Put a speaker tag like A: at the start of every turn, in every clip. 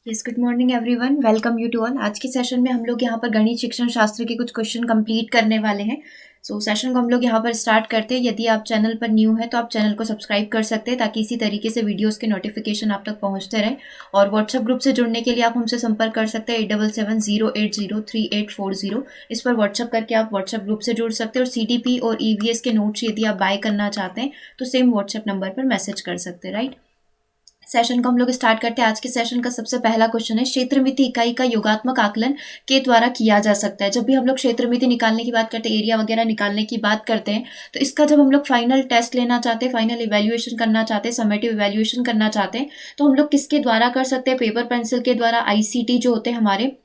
A: Yes, good morning everyone, welcome you to all. आज के session में हम लोग यहाँ पर गणित शिक्षण शास्त्र के कुछ क्वेश्चन कंप्लीट करने वाले हैं। सेशन को हम लोग यहाँ पर स्टार्ट करते हैं। यदि आप चैनल पर न्यू हैं तो आप चैनल को सब्सक्राइब कर सकते हैं ताकि इसी तरीके से वीडियोस के नोटिफिकेशन आप तक पहुँचते रहें। और व्हाट्सएप ग्रुप से जुड़ने के लिए आप हमसे संपर्क कर सकते हैं 8770803840। इस पर व्हाट्सएप करके आप व्हाट्सएप ग्रुप से जुड़ सकते हैं। और CTP और EVS के नोट्स यदि आप बाय करना चाहते हैं तो सेम व्हाट्सएप नंबर पर मैसेज कर सकते हैं, राइट। सेशन को हम लोग स्टार्ट करते हैं। आज के सेशन का सबसे पहला क्वेश्चन है, क्षेत्रमिति इकाई का योगात्मक आकलन के द्वारा किया जा सकता है। जब भी हम लोग क्षेत्रमिति निकालने की बात करते हैं, एरिया वगैरह निकालने की बात करते हैं, तो इसका जब हम लोग फाइनल टेस्ट लेना चाहते हैं, फाइनल इवैल्यूएशन करना चाहते हैं, समेटिव इवैल्यूएशन करना चाहते हैं, तो हम लोग किसके द्वारा कर सकते हैं? पेपर पेंसिल के द्वारा, ICT जो होते हैं हमारे,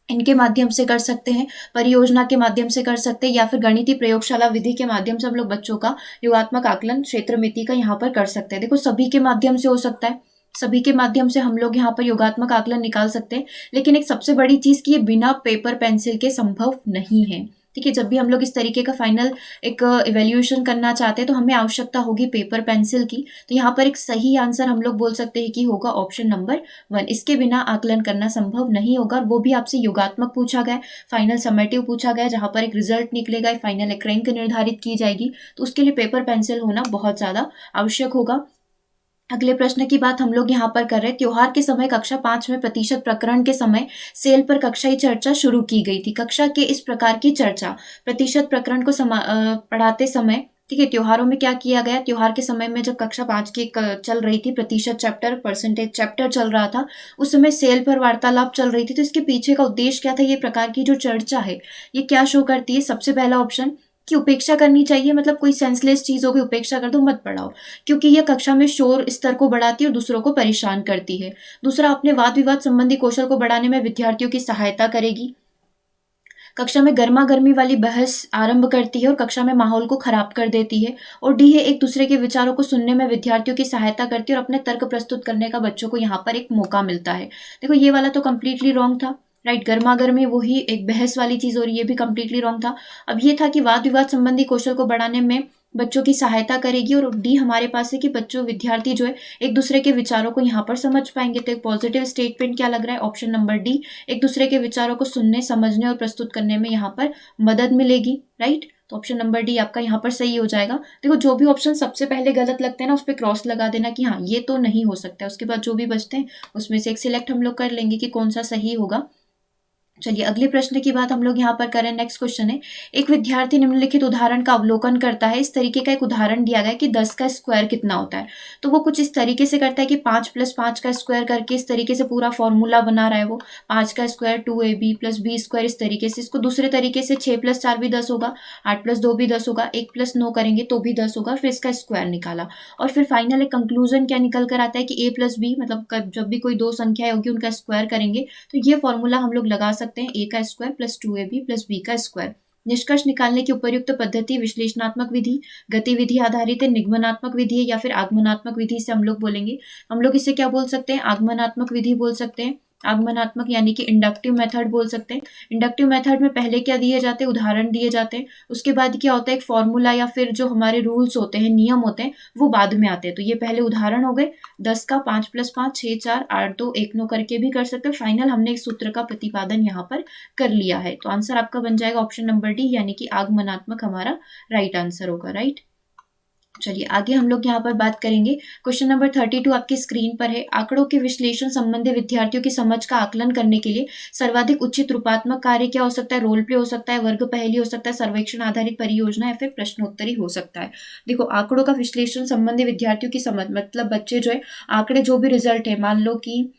A: इनके माध्यम से कर सकते हैं, परियोजना के माध्यम से कर सकते हैं, या फिर गणितीय प्रयोगशाला विधि के माध्यम से हम लोग बच्चों का योगात्मक आकलन क्षेत्रमिति का यहाँ पर कर सकते हैं। देखो, सभी के माध्यम से हो सकता है, सभी के माध्यम से हम लोग यहाँ पर योगात्मक आकलन निकाल सकते हैं। लेकिन एक सबसे बड़ी चीज की ये बिना पेपर पेंसिल के संभव नहीं है। ठीक है, जब भी हम लोग इस तरीके का फाइनल एक इवैल्यूएशन करना चाहते हैं तो हमें आवश्यकता होगी पेपर पेंसिल की। तो यहाँ पर एक सही आंसर हम लोग बोल सकते हैं कि होगा ऑप्शन नंबर 1। इसके बिना आकलन करना संभव नहीं होगा। और वो भी आपसे योगात्मक पूछा गया, फाइनल समेटिव पूछा गया, जहां पर एक रिजल्ट निकलेगा, फाइनल एक रैंक निर्धारित की जाएगी। तो उसके लिए पेपर पेंसिल होना बहुत ज्यादा आवश्यक होगा। अगले प्रश्न की बात हम लोग यहाँ पर कर रहे हैं। त्योहार के समय कक्षा 5 में प्रतिशत प्रकरण के समय सेल पर कक्षाई चर्चा शुरू की गई थी। कक्षा के इस प्रकार की चर्चा प्रतिशत प्रकरण को पढ़ाते समय, ठीक है, त्योहारों में क्या किया गया? त्योहार के समय में जब कक्षा 5 की चल रही थी, प्रतिशत चैप्टर, परसेंटेज चैप्टर चल रहा था, उस समय सेल पर वार्तालाप चल रही थी। तो इसके पीछे का उद्देश्य क्या था? ये प्रकार की जो चर्चा है ये क्या शो करती है? सबसे पहला ऑप्शन कि उपेक्षा करनी चाहिए, मतलब कोई सेंसलेस चीजों की उपेक्षा कर दो, मत पढ़ाओ, क्योंकि यह कक्षा में शोर स्तर को बढ़ाती है और दूसरों को परेशान करती है। दूसरा, अपने वाद विवाद संबंधी कौशल को बढ़ाने में विद्यार्थियों की सहायता करेगी। कक्षा में गर्मा गर्मी वाली बहस आरंभ करती है और कक्षा में माहौल को खराब कर देती है। और डी है, एक दूसरे के विचारों को सुनने में विद्यार्थियों की सहायता करती है और अपने तर्क प्रस्तुत करने का बच्चों को यहाँ पर एक मौका मिलता है। देखो, ये वाला तो कंप्लीटली रॉन्ग था, राइट। गर्मा गर्मी वही एक बहस वाली चीज, और ये भी कंप्लीटली रॉन्ग था। अब ये था कि वाद विवाद संबंधी कौशल को बढ़ाने में बच्चों की सहायता करेगी। और डी हमारे पास है कि बच्चों, विद्यार्थी जो है एक दूसरे के विचारों को यहाँ पर समझ पाएंगे। तो एक पॉजिटिव स्टेटमेंट क्या लग रहा है? ऑप्शन नंबर डी, एक दूसरे के विचारों को सुनने, समझने और प्रस्तुत करने में यहाँ पर मदद मिलेगी, राइट। तो ऑप्शन नंबर डी आपका यहाँ पर सही हो जाएगा। देखो, जो भी ऑप्शन सबसे पहले गलत लगते हैं ना, उस पर क्रॉस लगा देना कि हाँ ये तो नहीं हो सकता है। उसके बाद जो भी बचते हैं उसमें से एक सिलेक्ट हम लोग कर लेंगे कि कौन सा सही होगा। चलिए, अगले प्रश्न की बात हम लोग यहाँ पर करें। नेक्स्ट क्वेश्चन है, एक विद्यार्थी निम्नलिखित उदाहरण का अवलोकन करता है। इस तरीके का एक उदाहरण दिया गया है कि 10 का स्क्वायर कितना होता है। तो वो कुछ इस तरीके से करता है कि 5 + 5 का स्क्वायर करके इस तरीके से पूरा फॉर्मूला बना रहा है। वो 5 का स्क्वायर 2AB + B स्क्वायर, इस तरीके से। इसको दूसरे तरीके से 6 + 4 भी 10 होगा, 8 + 2 भी 10 होगा, 1 + 9 करेंगे तो भी 10 होगा। फिर इसका स्क्वायर निकाला और फिर फाइनल एक कंक्लूजन क्या निकल कर आता है कि A + B, मतलब जब भी कोई दो संख्याएं होगी उनका स्क्वायर करेंगे तो ये फॉर्मूला हम लोग लगा सकते हैं, A का स्क्वायर + 2AB + B का स्क्वायर। निष्कर्ष निकालने की उपयुक्त पद्धति विश्लेषणात्मक विधि, गतिविधि आधारित है, निगमनात्मक विधि है, या फिर आगमनात्मक विधि से हम लोग बोलेंगे। हम लोग इसे क्या बोल सकते हैं? आगमनात्मक विधि बोल सकते हैं। आगमनात्मक यानी कि इंडक्टिव मेथड बोल सकते हैं। इंडक्टिव मेथड में पहले क्या दिए जाते हैं? उदाहरण दिए जाते हैं। उसके बाद क्या होता है? एक फॉर्मूला या फिर जो हमारे रूल्स होते हैं, नियम होते हैं, वो बाद में आते हैं। तो ये पहले उदाहरण हो गए 10 का, 5 + 5 6 4 8 2 1 9 करके भी कर सकते हैं। फाइनल हमने एक सूत्र का प्रतिपादन यहाँ पर कर लिया है। तो आंसर आपका बन जाएगा ऑप्शन नंबर डी, यानी कि आगमनात्मक हमारा राइट आंसर होगा, राइट। चलिए, आगे हम लोग यहाँ पर बात करेंगे। क्वेश्चन नंबर 32 आपकी स्क्रीन पर है। आंकड़ों के विश्लेषण संबंधी विद्यार्थियों की समझ का आकलन करने के लिए सर्वाधिक उचित रूपात्मक कार्य क्या हो सकता है? रोल प्ले हो सकता है, वर्ग पहेली हो सकता है, सर्वेक्षण आधारित परियोजना, या फिर प्रश्नोत्तरी हो सकता है। देखो, आंकड़ों का विश्लेषण संबंधी विद्यार्थियों की समझ, मतलब बच्चे जो है आंकड़े, जो भी रिजल्ट है, मान लो कि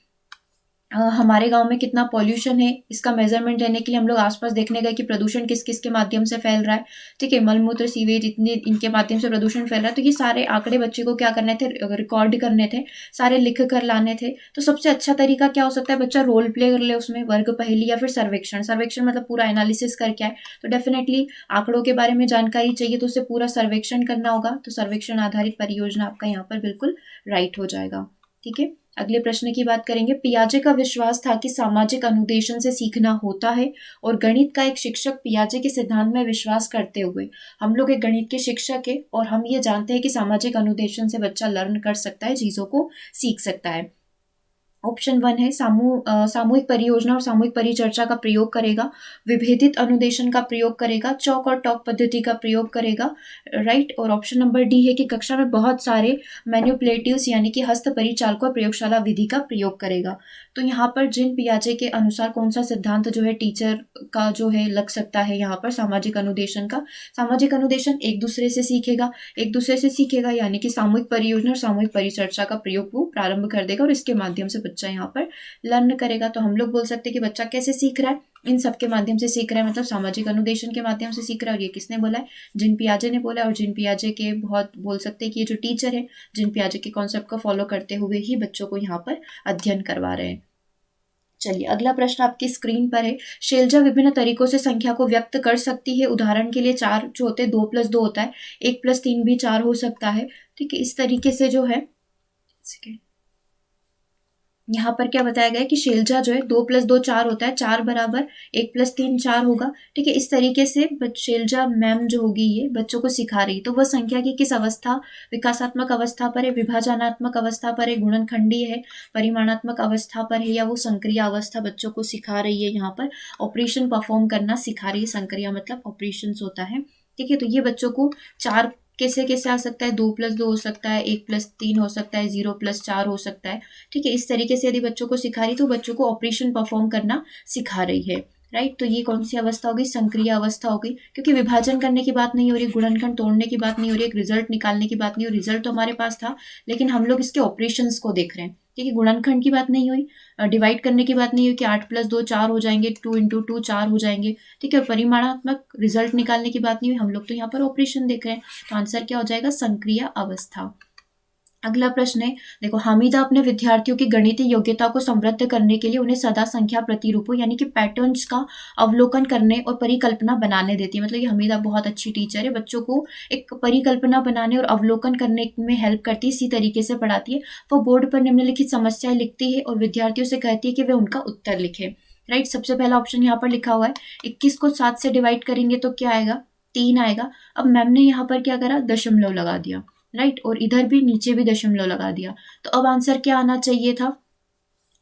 A: हमारे गांव में कितना पॉल्यूशन है, इसका मेजरमेंट लेने के लिए हम लोग आसपास देखने गए कि प्रदूषण किस किस के माध्यम से फैल रहा है। ठीक है, मलमूत्र, सीवेज, इतने इनके माध्यम से प्रदूषण फैल रहा है। तो ये सारे आंकड़े बच्चे को क्या करने थे? रिकॉर्ड करने थे, सारे लिख कर लाने थे। तो सबसे अच्छा तरीका क्या हो सकता है? बच्चा रोल प्ले कर ले उसमें, वर्ग पहेली या फिर सर्वेक्षण। सर्वेक्षण मतलब पूरा एनालिसिस करके आए। तो डेफिनेटली आंकड़ों के बारे में जानकारी चाहिए तो उसे पूरा सर्वेक्षण करना होगा। तो सर्वेक्षण आधारित परियोजना आपका यहाँ पर बिल्कुल राइट हो जाएगा। ठीक है, अगले प्रश्न की बात करेंगे। पियाजे का विश्वास था कि सामाजिक अनुदेशन से सीखना होता है, और गणित का एक शिक्षक पियाजे के सिद्धांत में विश्वास करते हुए, हम लोग एक गणित के शिक्षक है और हम ये जानते हैं कि सामाजिक अनुदेशन से बच्चा लर्न कर सकता है, चीजों को सीख सकता है। ऑप्शन 1 है सामूहिक परियोजना और सामूहिक परिचर्चा का प्रयोग करेगा, विभेदित अनुदेशन का प्रयोग करेगा, चौक और टॉक पद्धति का प्रयोग करेगा, राइट। और ऑप्शन नंबर डी है कि कक्षा में बहुत सारे मैन्युपुलेटिव्स यानी कि हस्त परिचालकों और प्रयोगशाला विधि का प्रयोग करेगा। तो यहाँ पर जिन पियाजे के अनुसार कौन सा सिद्धांत जो है टीचर का जो है लग सकता है यहाँ पर सामाजिक अनुदेशन का। सामाजिक अनुदेशन एक दूसरे से सीखेगा यानी कि सामूहिक परियोजना और सामूहिक परिचर्चा का प्रयोग वो प्रारंभ कर देगा और इसके माध्यम से बच्चा यहाँ पर लर्न करेगा। तो हम लोग बोल सकते हैं कि बच्चा कैसे सीख रहा है, इन सब के माध्यम से सीख रहा है, मतलब सामाजिक अनुदेशन के माध्यम से सीख रहा है। और ये किसने बोला है, जिन पियाजे ने बोला है। और जिन पियाजे के बहुत बोल सकते हैं कि ये जो टीचर है जिन पियाजे के कॉन्सेप्ट को फॉलो करते हुए ही बच्चों को यहाँ पर अध्ययन करवा रहे हैं। चलिए अगला प्रश्न आपकी स्क्रीन पर है। शैलजा विभिन्न तरीकों से संख्या को व्यक्त कर सकती है। उदाहरण के लिए 4 जो होते हैं 2+2 होता है, 1+3 भी 4 हो सकता है। ठीक है, इस तरीके से जो है यहाँ पर क्या बताया गया है कि शैलजा जो है 2+2 4 होता है, 4 बराबर 1+3 4 होगा। ठीक है, इस तरीके से शैलजा मैम जो होगी ये बच्चों को सिखा रही है। तो वह संख्या की किस अवस्था, विकासात्मक अवस्था पर है, विभाजनात्मक अवस्था पर है, गुणनखंडीय है, परिमाणात्मक अवस्था पर है, या वो संक्रिया अवस्था बच्चों को सिखा रही है। यहाँ पर ऑपरेशन परफॉर्म करना सिखा रही है। संक्रिया मतलब ऑपरेशन होता है। ठीक है, तो ये बच्चों को 4 कैसे कैसे आ सकता है, 2+2 हो सकता है, 1+3 हो सकता है, 0+4 हो सकता है। ठीक है, इस तरीके से यदि बच्चों को सिखा रही तो बच्चों को ऑपरेशन परफॉर्म करना सिखा रही है, राइट। तो ये कौन सी अवस्था होगी, संक्रिय अवस्था होगी, क्योंकि विभाजन करने की बात नहीं हो रही, गुणनखंड तोड़ने की बात नहीं हो रही, एक रिजल्ट निकालने की बात नहीं हो रही। रिजल्ट तो हमारे पास था लेकिन हम लोग इसके ऑपरेशंस को देख रहे हैं। ठीक है, गुणनखंड की बात नहीं हुई, डिवाइड करने की बात नहीं हुई कि 8+2 4 हो जाएंगे, 2 × 2 4 हो जाएंगे। ठीक है, परिमाणात्मक रिजल्ट निकालने की बात नहीं हुई, हम लोग तो यहाँ पर ऑपरेशन देख रहे हैं। तो आंसर क्या हो जाएगा, संक्रिय अवस्था। अगला प्रश्न है, देखो हामिदा अपने विद्यार्थियों की गणितीय योग्यता को समृद्ध करने के लिए उन्हें सदा संख्या प्रतिरूपों यानी कि पैटर्न्स का अवलोकन करने और परिकल्पना बनाने देती है। मतलब ये हमीदा बहुत अच्छी टीचर है, बच्चों को एक परिकल्पना बनाने और अवलोकन करने में हेल्प करती है, इसी तरीके से पढ़ाती है। वो बोर्ड पर निम्नलिखित समस्याएं लिखती है और विद्यार्थियों से कहती है कि वे उनका उत्तर लिखें, राइट। सबसे पहला ऑप्शन यहाँ पर लिखा हुआ है 21 को 7 से डिवाइड करेंगे तो क्या आएगा, 3 आएगा। अब मैम ने यहाँ पर क्या करा, दशमलव लगा दिया, राइट। और इधर भी नीचे भी दशमलव लगा दिया। तो अब आंसर क्या आना चाहिए था,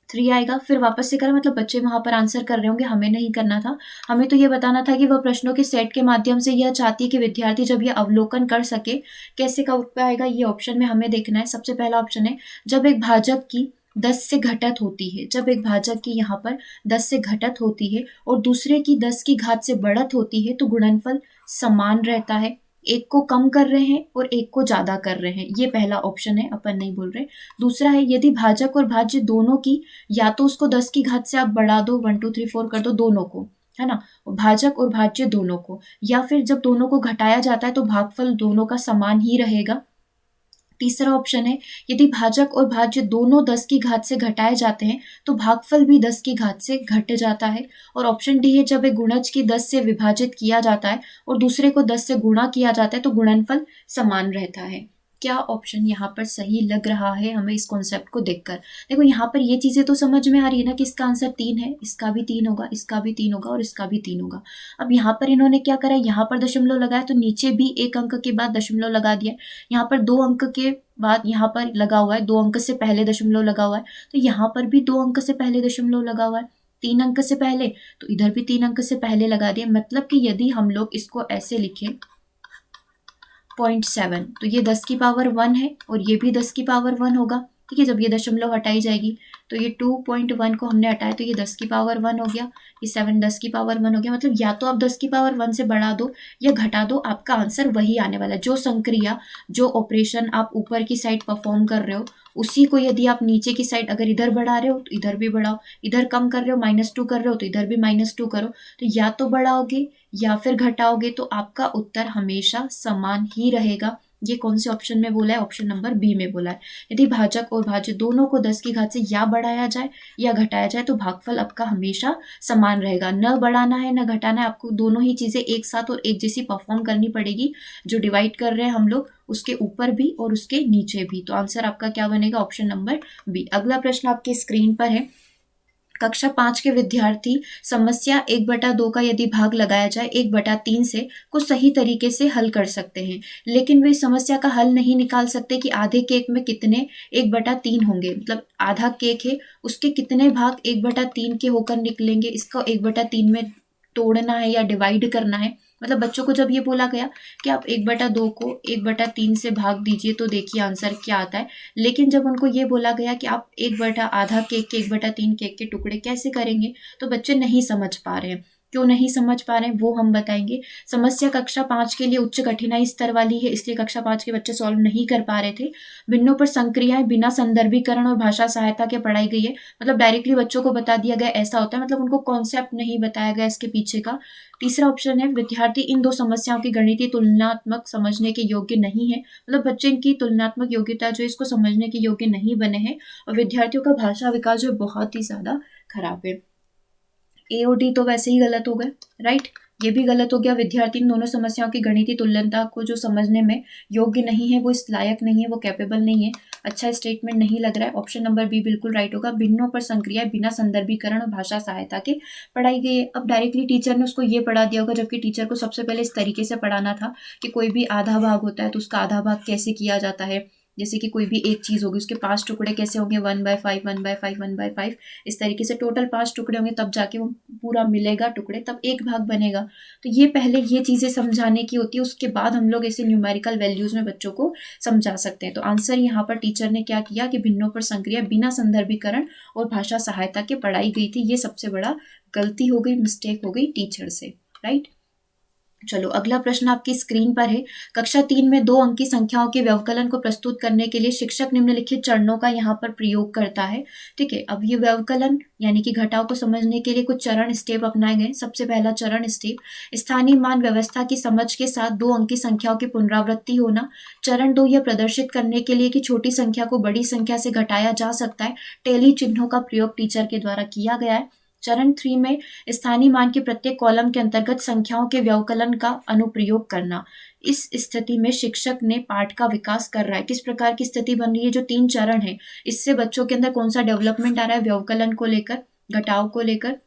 A: 3 आएगा। फिर वापस से करा, मतलब बच्चे वहां पर आंसर कर रहे होंगे, हमें नहीं करना था। हमें तो ये बताना था कि वह प्रश्नों के सेट के माध्यम से यह चाहती है कि विद्यार्थी जब यह अवलोकन कर सके, कैसे का उत्तर आएगा ये ऑप्शन में हमें देखना है। सबसे पहला ऑप्शन है, जब एक भाजक की 10 से घटत होती है, जब एक भाजक की यहाँ पर 10 से घटत होती है और दूसरे की 10 की घात से बढ़त होती है तो गुणनफल समान रहता है। एक को कम कर रहे हैं और एक को ज्यादा कर रहे हैं, ये पहला ऑप्शन है, अपन नहीं बोल रहे। दूसरा है, यदि भाजक और भाज्य दोनों की, या तो उसको 10 की घात से आप बढ़ा दो, 1 2 3 4 कर दो दोनों को, है ना, भाजक और भाज्य दोनों को, या फिर जब दोनों को घटाया जाता है तो भागफल दोनों का समान ही रहेगा। तीसरा ऑप्शन है, यदि भाजक और भाज्य दोनों 10 की घात से घटाए जाते हैं तो भागफल भी 10 की घात से घट जाता है। और ऑप्शन डी है, जब एक गुणज की 10 से विभाजित किया जाता है और दूसरे को 10 से गुणा किया जाता है तो गुणनफल समान रहता है। क्या ऑप्शन यहाँ पर सही लग रहा है हमें इस कॉन्सेप्ट को देखकर। देखो यहाँ पर ये चीजें तो समझ में आ रही है ना कि इसका आंसर 3 है, इसका भी 3 होगा, इसका भी 3 होगा और इसका भी 3 होगा। अब यहाँ पर इन्होंने क्या करा, यहाँ पर दशमलव लगाया तो नीचे भी एक अंक के बाद दशमलव लगा दिया। यहाँ पर 2 अंक के बाद यहाँ पर लगा हुआ है, 2 अंक से पहले दशमलव लगा हुआ है, तो यहाँ पर भी 2 अंक से पहले दशमलव लगा हुआ है। 3 अंक से पहले तो इधर भी 3 अंक से पहले लगा दिया। मतलब कि यदि हम लोग इसको ऐसे लिखें 0.7 तो ये 10 की पावर 1 है और ये भी 10 की पावर 1 होगा। ठीक है, जब ये दशमलव हटाई जाएगी तो ये 2.1 को हमने हटाया तो ये 10 की पावर 1 हो गया, ये 7 10 की पावर 1 हो गया। मतलब या तो आप 10 की पावर 1 से बढ़ा दो या घटा दो, आपका आंसर वही आने वाला है। जो संक्रिया, जो ऑपरेशन आप ऊपर की साइड परफॉर्म कर रहे हो उसी को यदि आप नीचे की साइड अगर इधर बढ़ा रहे हो तो इधर भी बढ़ाओ, इधर कम कर रहे हो -2 कर रहे हो तो इधर भी -2 करो। तो या तो बढ़ाओगे या फिर घटाओगे तो आपका उत्तर हमेशा समान ही रहेगा। ये कौन से ऑप्शन में बोला है, ऑप्शन नंबर बी में बोला है। यदि भाजक और भाज्य दोनों को 10 की घात से या बढ़ाया जाए या घटाया जाए तो भागफल आपका हमेशा समान रहेगा। न बढ़ाना है न घटाना है, आपको दोनों ही चीजें एक साथ और एक जैसी परफॉर्म करनी पड़ेगी। जो डिवाइड कर रहे हैं हम लोग उसके ऊपर भी और उसके नीचे भी। तो आंसर आपका क्या बनेगा, ऑप्शन नंबर बी। अगला प्रश्न आपके स्क्रीन पर है, कक्षा 5 के विद्यार्थी समस्या 1/2 का यदि भाग लगाया जाए 1/3 से को सही तरीके से हल कर सकते हैं, लेकिन वे समस्या का हल नहीं निकाल सकते कि आधे केक में कितने 1/3 होंगे। मतलब आधा केक है, उसके कितने भाग 1/3 के होकर निकलेंगे, इसको 1/3 में तोड़ना है या डिवाइड करना है। मतलब बच्चों को जब ये बोला गया कि आप 1/2 को 1/3 से भाग दीजिए तो देखिए आंसर क्या आता है, लेकिन जब उनको ये बोला गया कि आप आधा केक के 1/3 केक के टुकड़े कैसे करेंगे, तो बच्चे नहीं समझ पा रहे हैं। क्यों नहीं समझ पा रहे हैं वो हम बताएंगे। समस्या कक्षा 5 के लिए उच्च कठिनाई स्तर वाली है, इसलिए कक्षा 5 के बच्चे सॉल्व नहीं कर पा रहे थे। भिन्नों पर संक्रियाएं बिना संदर्भीकरण और भाषा सहायता के पढ़ाई गई है। मतलब डायरेक्टली बच्चों को बता दिया गया ऐसा होता है, मतलब उनको कॉन्सेप्ट नहीं बताया गया इसके पीछे का। तीसरा ऑप्शन है विद्यार्थी इन दो समस्याओं की गणितीय तुलनात्मक समझने के योग्य नहीं है। मतलब बच्चे इनकी तुलनात्मक योग्यता जो इसको समझने के योग्य नहीं बने हैं, और विद्यार्थियों का भाषा विकास जो बहुत ही ज्यादा खराब है। ए और डी तो वैसे ही गलत हो गए, राइट। ये भी गलत हो गया। विद्यार्थी इन दोनों समस्याओं की गणितीय तुल्यता को जो समझने में योग्य नहीं है, वो इस लायक नहीं है, वो कैपेबल नहीं है। अच्छा स्टेटमेंट नहीं लग रहा है। ऑप्शन नंबर बी बिल्कुल राइट होगा। भिन्नों पर संक्रिया बिना संदर्भीकरण और भाषा सहायता के पढ़ाई गई है। अब डायरेक्टली टीचर ने उसको ये पढ़ा दिया होगा, जबकि टीचर को सबसे पहले इस तरीके से पढ़ाना था कि कोई भी आधा भाग होता है तो उसका आधा भाग कैसे किया जाता है। जैसे कि कोई भी एक चीज होगी, उसके 5 टुकड़े कैसे होंगे, 1/5 1/5 1/5, इस तरीके से टोटल 5 टुकड़े होंगे, तब जाके वो पूरा मिलेगा टुकड़े, तब एक भाग बनेगा। तो ये पहले ये चीजें समझाने की होती है, उसके बाद हम लोग ऐसे न्यूमेरिकल वैल्यूज में बच्चों को समझा सकते हैं। तो आंसर यहाँ पर टीचर ने क्या किया कि भिन्नों पर संक्रिया बिना संदर्भीकरण और भाषा सहायता के पढ़ाई गई थी। ये सबसे बड़ा गलती हो गई, मिस्टेक हो गई टीचर से, राइट। चलो अगला प्रश्न आपकी स्क्रीन पर है। कक्षा 3 में 2 अंकी संख्याओं के व्यवकलन को प्रस्तुत करने के लिए शिक्षक निम्नलिखित चरणों का यहाँ पर प्रयोग करता है। ठीक है, अब ये व्यवकलन यानी कि घटाव को समझने के लिए कुछ चरण स्टेप अपनाए गए। सबसे पहला चरण स्टेप, स्थानीय मान व्यवस्था की समझ के साथ 2 अंकी संख्याओं की पुनरावृत्ति होना। चरण 2, यह प्रदर्शित करने के लिए कि छोटी संख्या को बड़ी संख्या से घटाया जा सकता है, टेली चिन्हों का प्रयोग टीचर के द्वारा किया गया है। चरण 3 में स्थानीय मान के प्रत्येक कॉलम के अंतर्गत संख्याओं के व्यवकलन का अनुप्रयोग करना। इस स्थिति में शिक्षक ने पाठ का विकास कर रहा है। किस प्रकार की स्थिति बन रही है, जो 3 चरण है, इससे बच्चों के अंदर कौन सा डेवलपमेंट आ रहा है, व्यवकलन को लेकर, घटाव को लेकर,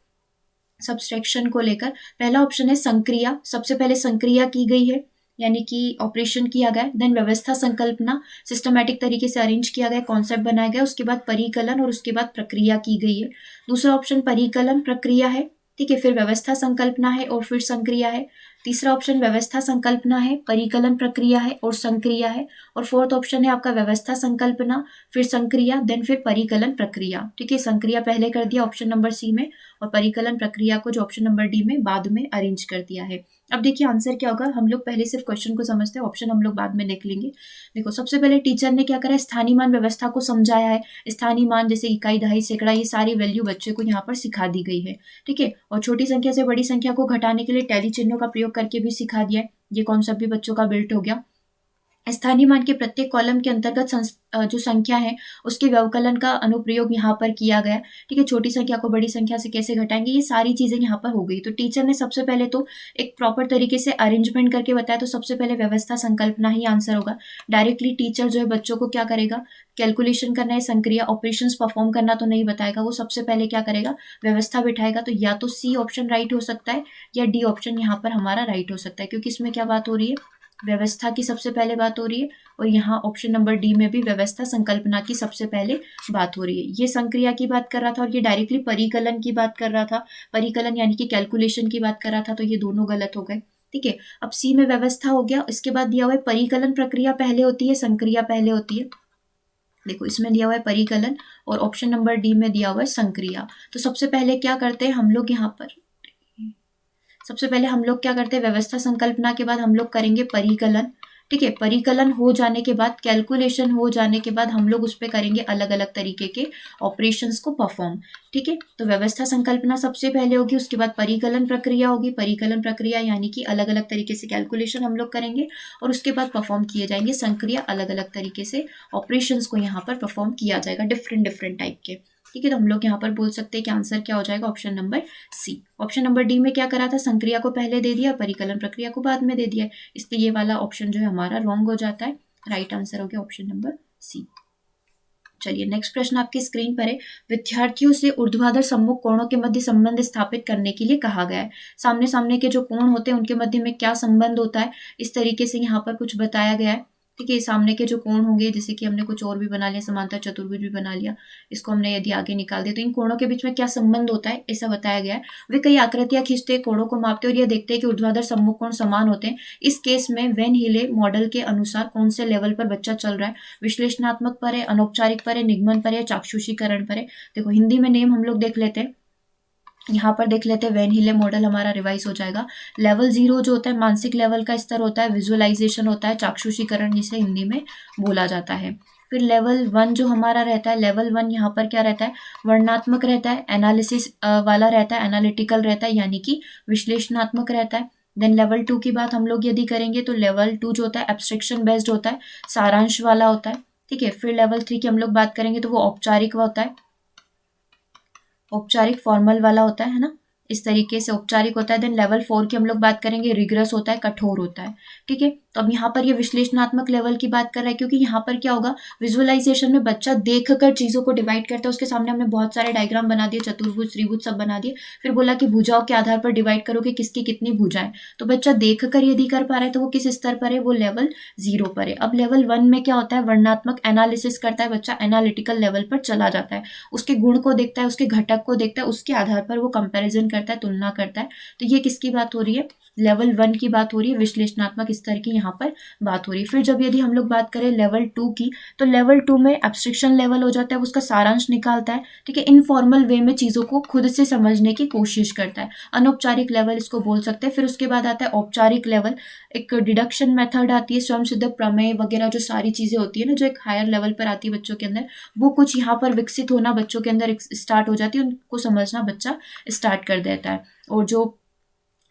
A: सब्सट्रैक्शन को लेकर। पहला ऑप्शन है संक्रिया, सबसे पहले संक्रिया की गई है यानी कि ऑपरेशन किया गया। देन व्यवस्था संकल्पना, सिस्टमैटिक तरीके से अरेंज किया गया, कॉन्सेप्ट बनाया गया। उसके बाद परिकलन और उसके बाद प्रक्रिया की गई है। दूसरा ऑप्शन परिकलन प्रक्रिया है, ठीक है, फिर व्यवस्था संकल्पना है और फिर संक्रिया है। तीसरा ऑप्शन व्यवस्था संकल्पना है, परिकलन प्रक्रिया है और संक्रिया है। और फोर्थ ऑप्शन है आपका व्यवस्था संकल्पना, फिर संक्रिया, देन फिर परिकलन प्रक्रिया। ठीक है, संक्रिया पहले कर दिया ऑप्शन नंबर सी में, और परिकलन प्रक्रिया को जो ऑप्शन नंबर डी में बाद में अरेंज कर दिया है। अब देखिए आंसर क्या होगा। हम लोग पहले सिर्फ क्वेश्चन को समझते हैं, ऑप्शन हम लोग बाद में लिख लेंगे। देखो सबसे पहले टीचर ने क्या करा, स्थानीय मान व्यवस्था को समझाया है। स्थानीय मान जैसे इकाई, दहाई, सैकड़ा, ये सारी वैल्यू बच्चे को यहाँ पर सिखा दी गई है। ठीक है, और छोटी संख्या से बड़ी संख्या को घटाने के लिए टैली चिन्हों का प्रयोग करके भी सिखा दिया है। ये कॉन्सेप्ट भी बच्चों का बिल्ट हो गया। स्थानीय मान के प्रत्येक कॉलम के अंतर्गत जो संख्या है उसके व्यवकलन का अनुप्रयोग यहाँ पर किया गया। ठीक है, छोटी संख्या को बड़ी संख्या से कैसे घटाएंगे, ये सारी चीजें यहाँ पर हो गई। तो टीचर ने सबसे पहले तो एक प्रॉपर तरीके से अरेंजमेंट करके बताया, तो सबसे पहले व्यवस्था संकल्पना ही आंसर होगा। डायरेक्टली टीचर जो है बच्चों को क्या करेगा, कैलकुलेशन करना है, संक्रिया ऑपरेशंस परफॉर्म करना तो नहीं बताएगा। वो सबसे पहले क्या करेगा, व्यवस्था बिठाएगा। तो या तो सी ऑप्शन राइट हो सकता है या डी ऑप्शन यहाँ पर हमारा राइट हो सकता है, क्योंकि इसमें क्या बात हो रही है, व्यवस्था की सबसे पहले बात हो रही है, और यहाँ ऑप्शन नंबर डी में भी व्यवस्था संकल्पना की सबसे पहले बात हो रही है। ये संक्रिया की बात कर रहा था और ये डायरेक्टली परिकलन की बात कर रहा था। परिकलन यानी कि कैलकुलेशन की बात कर रहा था, तो ये दोनों गलत हो गए। ठीक है, अब सी में व्यवस्था हो गया। इसके बाद दिया हुआ है परिकलन प्रक्रिया पहले होती है, संक्रिया पहले होती है। देखो इसमें दिया हुआ है परिकलन और ऑप्शन नंबर डी में दिया हुआ है संक्रिया। तो सबसे पहले क्या करते हैं हम लोग, यहाँ पर सबसे पहले हम लोग क्या करते हैं, व्यवस्था संकल्पना के बाद हम लोग करेंगे परिकलन। ठीक है, परिकलन हो जाने के बाद, कैलकुलेशन हो जाने के बाद हम लोग उस पर करेंगे अलग अलग तरीके के ऑपरेशंस को परफॉर्म। ठीक है, तो व्यवस्था संकल्पना सबसे पहले होगी, उसके बाद परिकलन प्रक्रिया होगी। परिकलन प्रक्रिया यानी कि अलग अलग तरीके से कैलकुलेशन हम लोग करेंगे और उसके बाद परफॉर्म किए जाएंगे संक्रिया, अलग अलग तरीके से ऑपरेशंस को यहाँ पर परफॉर्म किया जाएगा, डिफरेंट डिफरेंट टाइप के। ठीक है, तो हम लोग यहाँ पर बोल सकते हैं कि आंसर क्या हो जाएगा, option number C. Option number D में क्या करा था, संक्रिया को पहले दे दिया, परिकलन प्रक्रिया को बाद में दे दिया, इसलिए ये वाला ऑप्शन जो है हमारा रॉन्ग हो जाता है। राइट आंसर हो गया ऑप्शन नंबर सी। चलिए नेक्स्ट प्रश्न आपकी स्क्रीन पर है। विद्यार्थियों से ऊर्ध्वाधर सम्मुख कोणों के मध्य संबंध स्थापित करने के लिए कहा गया है। सामने सामने के जो कोण होते हैं उनके मध्य में क्या संबंध होता है, इस तरीके से यहाँ पर कुछ बताया गया है। ठीक है, सामने के जो कोण होंगे, जैसे कि हमने कुछ और भी बना लिया, समांतर चतुर्भुज भी बना लिया, इसको हमने यदि आगे निकाल दिया तो इन कोणों के बीच में क्या संबंध होता है ऐसा बताया गया है। वे कई आकृतियां खींचते, कोणों को मापते और यह देखते हैं कि ऊर्ध्वाधर सम्मुख कोण समान होते हैं। इस केस में वेन हिले मॉडल के अनुसार कौन से लेवल पर बच्चा चल रहा है, विश्लेषणात्मक पर है, अनौपचारिक पर है, निगमन पर है, चाक्षुषीकरण पर है। देखो हिंदी में नेम हम लोग देख लेते हैं, यहाँ पर देख लेते हैं। वेन हिले मॉडल हमारा रिवाइज हो जाएगा। लेवल 0 जो होता है मानसिक लेवल का स्तर होता है, विजुअलाइजेशन होता है, चाक्षुषीकरण जिसे हिंदी में बोला जाता है। फिर लेवल 1 जो हमारा रहता है, लेवल 1 यहाँ पर क्या रहता है, वर्णनात्मक रहता है, एनालिसिस वाला रहता है, एनालिटिकल रहता है, यानी कि विश्लेषणात्मक रहता है। देन लेवल 2 की बात हम लोग यदि करेंगे तो लेवल 2 जो होता है एब्स्ट्रैक्शन बेस्ड होता है, सारांश वाला होता है। ठीक है, फिर लेवल 3 की हम लोग बात करेंगे तो वो औपचारिक होता है, औपचारिक फॉर्मल वाला होता है ना, इस तरीके से औपचारिक होता है। देन लेवल 4 की हम लोग बात करेंगे, रिग्रेस होता है, कठोर होता है। ठीक है, तो अब यहाँ पर ये विश्लेषणात्मक लेवल की बात कर रहा है, क्योंकि यहाँ पर क्या होगा, विजुअलाइजेशन में बच्चा देखकर चीजों को डिवाइड करता है। उसके सामने हमने बहुत सारे डायग्राम बना दिए, चतुर्भुज त्रिभुज सब बना दिए, फिर बोला कि भुजाओं के आधार पर डिवाइड करो कि किसकी कितनी भुजाएं। तो बच्चा देखकर यदि कर पा रहा है तो वो किस स्तर पर है, वो लेवल 0 पर है। अब लेवल 1 में क्या होता है, वर्णनात्मक एनालिसिस करता है बच्चा, एनालिटिकल लेवल पर चला जाता है, उसके गुण को देखता है, उसके घटक को देखता है, उसके आधार पर वो कंपेरिजन करता है, तुलना करता है। तो ये किसकी बात हो रही है, लेवल 1 की बात हो रही है, विश्लेषणात्मक स्तर की यहाँ पर बात हो रही है। फिर जब यदि हम लोग बात करें लेवल 2 की, तो लेवल 2 में एब्स्ट्रैक्शन लेवल हो जाता है, उसका सारांश निकालता है। ठीक है, इनफॉर्मल वे में चीजों को खुद से समझने की कोशिश करता है, अनौपचारिक लेवल इसको बोल सकते हैं। फिर उसके बाद आता है औपचारिक लेवल, एक डिडक्शन मेथड आती है, स्वयं सिद्ध प्रमेय वगैरह जो सारी चीजें होती है ना, जो एक हायर लेवल पर आती है बच्चों के अंदर, वो कुछ यहाँ पर विकसित होना बच्चों के अंदर स्टार्ट हो जाती है, उनको समझना बच्चा स्टार्ट कर देता है। और जो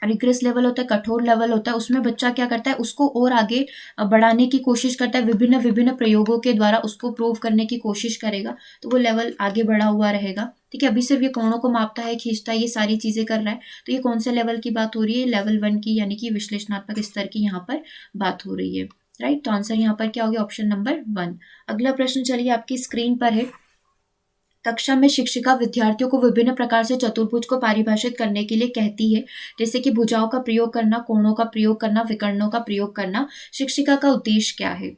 A: रिग्रेस लेवल होता है, कठोर लेवल होता है, उसमें बच्चा क्या करता है, उसको और आगे बढ़ाने की कोशिश करता है, विभिन्न विभिन्न प्रयोगों के द्वारा उसको प्रूव करने की कोशिश करेगा, तो वो लेवल आगे बढ़ा हुआ रहेगा। ठीक है, अभी सिर्फ ये कोणों को मापता है, खींचता है, ये सारी चीजें कर रहा है, तो ये कौन से लेवल की बात हो रही है, लेवल 1 की, यानी कि विश्लेषणात्मक स्तर की यहाँ पर बात हो रही है। राइट, तो आंसर यहाँ पर क्या हो गया, ऑप्शन नंबर 1। अगला प्रश्न चलिए आपकी स्क्रीन पर है। कक्षा में शिक्षिका विद्यार्थियों को विभिन्न प्रकार से चतुर्भुज को परिभाषित करने के लिए कहती है, जैसे कि भुजाओं का प्रयोग करना, कोणों का प्रयोग करना, विकर्णों का प्रयोग करना। शिक्षिका का उद्देश्य क्या है।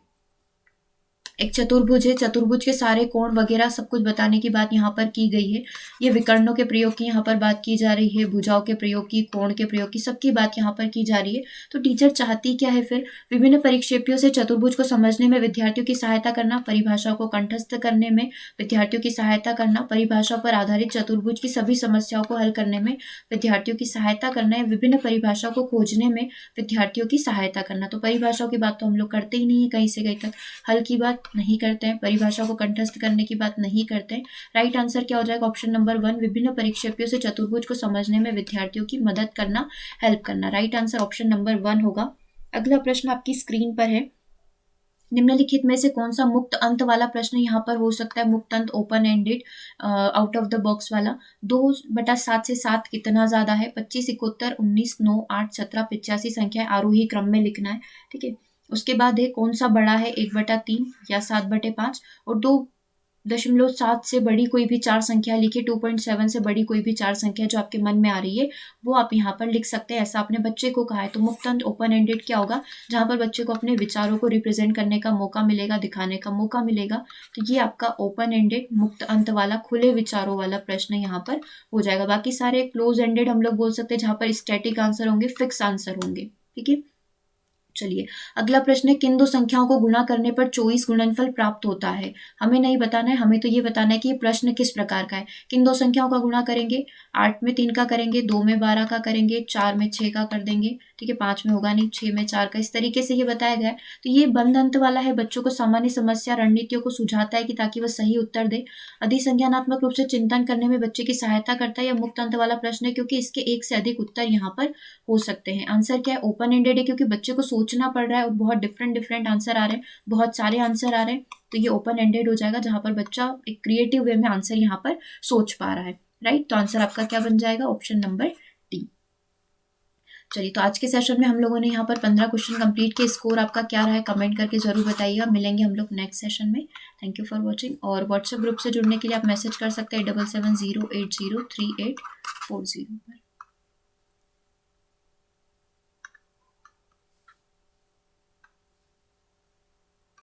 A: एक चतुर्भुज है, चतुर्भुज के सारे कोण वगैरह सब कुछ बताने की बात यहाँ पर की गई है। ये विकर्णों के प्रयोग की यहाँ पर बात की जा रही है, भुजाओं के प्रयोग की, कोण के प्रयोग की, सबकी बात यहाँ पर की जा रही है। तो टीचर चाहती क्या है फिर, विभिन्न परिक्षेपियों से चतुर्भुज को समझने में विद्यार्थियों की सहायता करना, परिभाषा को कंठस्थ करने में विद्यार्थियों की सहायता करना, परिभाषा पर आधारित चतुर्भुज की सभी समस्याओं को हल करने में विद्यार्थियों की सहायता करना है, विभिन्न परिभाषा को खोजने में विद्यार्थियों की सहायता करना। तो परिभाषाओं की बात तो हम लोग करते ही नहीं है, कहीं से कहीं तक हल की बात नहीं करते हैं, परिभाषा को कंठस्थ करने की बात नहीं करते हैं। राइट आंसर क्या हो जाएगा, ऑप्शन नंबर 1, विभिन्न परिक्षेपियों से चतुर्भुज को समझने में विद्यार्थियों की मदद करना, हेल्प करना। राइट आंसर ऑप्शन नंबर 1 होगा। अगला प्रश्न आपकी स्क्रीन पर है। निम्नलिखित में से कौन सा मुक्त अंत वाला प्रश्न यहाँ पर हो सकता है, मुक्त अंत, open ended, out of the box वाला। 2/7 से 7 कितना ज्यादा है, 25, 71, 19, 9, 8, 17, 85 संख्या आरोही क्रम में लिखना है। ठीक है, उसके बाद है कौन सा बड़ा है, 1/3 या 7/5, और 2.7 से बड़ी कोई भी 4 संख्या लिखिए, 2.7 से बड़ी कोई भी 4 संख्या जो आपके मन में आ रही है वो आप यहाँ पर लिख सकते हैं, ऐसा आपने बच्चे को कहा है। तो मुक्त अंत ओपन एंडेड क्या होगा, जहाँ पर बच्चे को अपने विचारों को रिप्रेजेंट करने का मौका मिलेगा, दिखाने का मौका मिलेगा। तो ये आपका ओपन एंडेड मुक्त अंत वाला, खुले विचारों वाला प्रश्न यहाँ पर हो जाएगा। बाकी सारे क्लोज एंडेड हम लोग बोल सकते हैं, जहाँ पर स्टैटिक आंसर होंगे, फिक्स आंसर होंगे। ठीक है, चलिए अगला प्रश्न है, किन दो संख्याओं को गुणा करने पर 24 गुणनफल प्राप्त होता है। हमें नहीं बताना है, हमें तो ये बताना है कि ये प्रश्न किस प्रकार का है। किन दो संख्याओं का गुणा करेंगे, 8 में 3 का करेंगे, 2 में 12 का करेंगे, 4 में 6 का कर देंगे। ठीक है, 5 में होगा नहीं, 6 में 4 का, इस तरीके से ये बताया गया है। तो ये बंद अंत वाला है, बच्चों को सामान्य समस्या रणनीतियों को सुझाता है कि ताकि वह सही उत्तर दे, अधिसंज्ञानात्मक रूप से चिंतन करने में बच्चे की सहायता करता है। यह मुक्त अंत वाला प्रश्न है क्योंकि इसके एक से अधिक उत्तर यहाँ पर हो सकते हैं। आंसर क्या है, ओपन एंडेड है, क्योंकि बच्चे को सोचना पड़ रहा है और बहुत डिफरेंट आंसर आ रहे हैं, बहुत सारे आंसर आ रहे हैं, तो ये ओपन एंडेड हो जाएगा, जहां पर बच्चा एक क्रिएटिव वे में आंसर यहाँ पर सोच पा रहा है। राइट, तो आंसर आपका क्या बन जाएगा, ऑप्शन नंबर डी। चलिए, तो आज के सेशन में हम लोगों ने यहाँ पर 15 क्वेश्चन कंप्लीट किए। स्कोर आपका क्या रहा है कमेंट करके ज़रूर बताइएगा। मिलेंगे हम लोग नेक्स्ट सेशन में। Thank you for watching. और व्हाट्सएप ग्रुप से जुड़ने के लिए आप मैसेज कर सकते हैं 7770803840 पर।